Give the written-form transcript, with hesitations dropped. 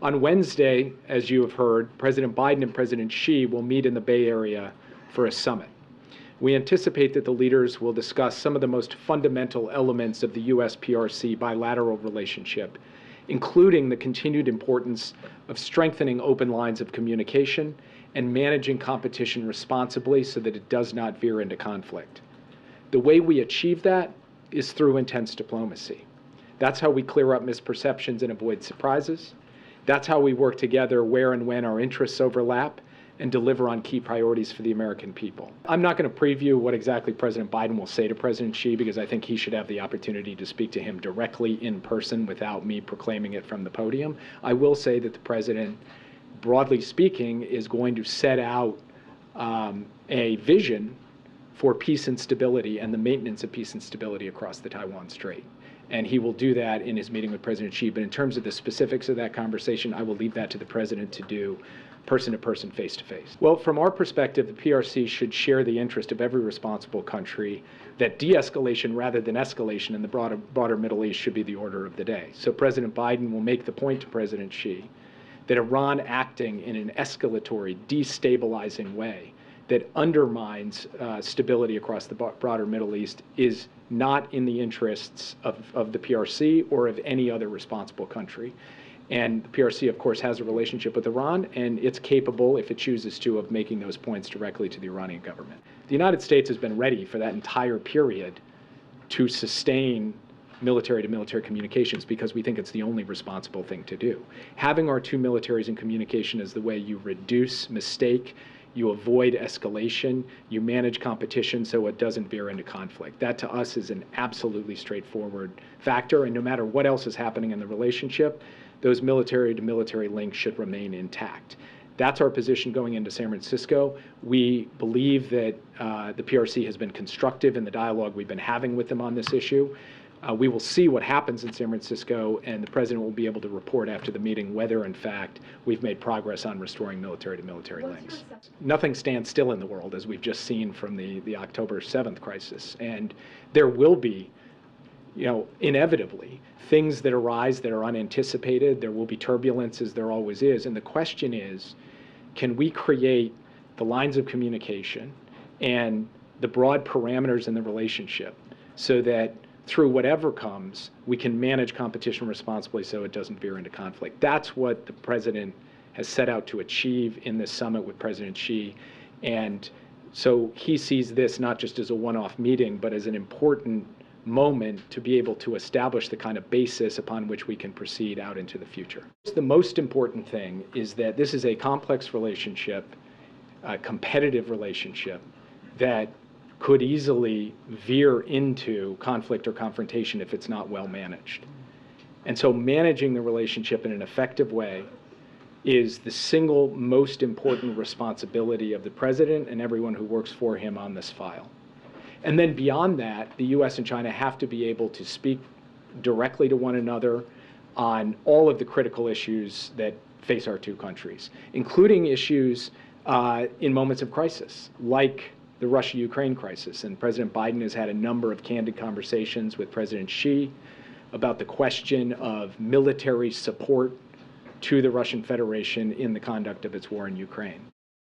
On Wednesday, as you have heard, President Biden and President Xi will meet in the Bay Area for a summit. We anticipate that the leaders will discuss some of the most fundamental elements of the U.S.-PRC bilateral relationship, including the continued importance of strengthening open lines of communication and managing competition responsibly so that it does not veer into conflict. The way we achieve that is through intense diplomacy. That's how we clear up misperceptions and avoid surprises. That's how we work together where and when our interests overlap and deliver on key priorities for the American people. I'm not going to preview what exactly President Biden will say to President Xi because I think he should have the opportunity to speak to him directly in person without me proclaiming it from the podium. I will say that the president, broadly speaking, is going to set out a vision for peace and stability and the maintenance of peace and stability across the Taiwan Strait. And he will do that in his meeting with President Xi. But in terms of the specifics of that conversation, I will leave that to the president to do person-to-person, face-to-face. Well, from our perspective, the PRC should share the interest of every responsible country that de-escalation rather than escalation in the broader Middle East should be the order of the day. So President Biden will make the point to President Xi that Iran acting in an escalatory, destabilizing way that undermines stability across the broader Middle East is not in the interests of the PRC or of any other responsible country. And the PRC, of course, has a relationship with Iran, and it's capable, if it chooses to, of making those points directly to the Iranian government. The United States has been ready for that entire period to sustain military-to-military communications because we think it's the only responsible thing to do. Having our two militaries in communication is the way you reduce mistake, you avoid escalation, you manage competition so it doesn't veer into conflict. That to us is an absolutely straightforward factor, and no matter what else is happening in the relationship, those military-to-military links should remain intact. That's our position going into San Francisco. We believe that the PRC has been constructive in the dialogue we've been having with them on this issue. We will see what happens in San Francisco, and the president will be able to report after the meeting whether, in fact, we've made progress on restoring military-to-military links. Nothing stands still in the world, as we've just seen from the October 7th crisis. And there will be, inevitably, things that arise that are unanticipated. There will be turbulence, as there always is. And the question is, can we create the lines of communication and the broad parameters in the relationship so that through whatever comes, we can manage competition responsibly so it doesn't veer into conflict. That's what the president has set out to achieve in this summit with President Xi. And so he sees this not just as a one-off meeting, but as an important moment to be able to establish the kind of basis upon which we can proceed out into the future. The most important thing is that this is a complex relationship, a competitive relationship that could easily veer into conflict or confrontation if it's not well managed. And so managing the relationship in an effective way is the single most important responsibility of the president and everyone who works for him on this file. And then beyond that, the US and China have to be able to speak directly to one another on all of the critical issues that face our two countries, including issues in moments of crisis, like the Russia-Ukraine crisis. And President Biden has had a number of candid conversations with President Xi about the question of military support to the Russian Federation in the conduct of its war in Ukraine.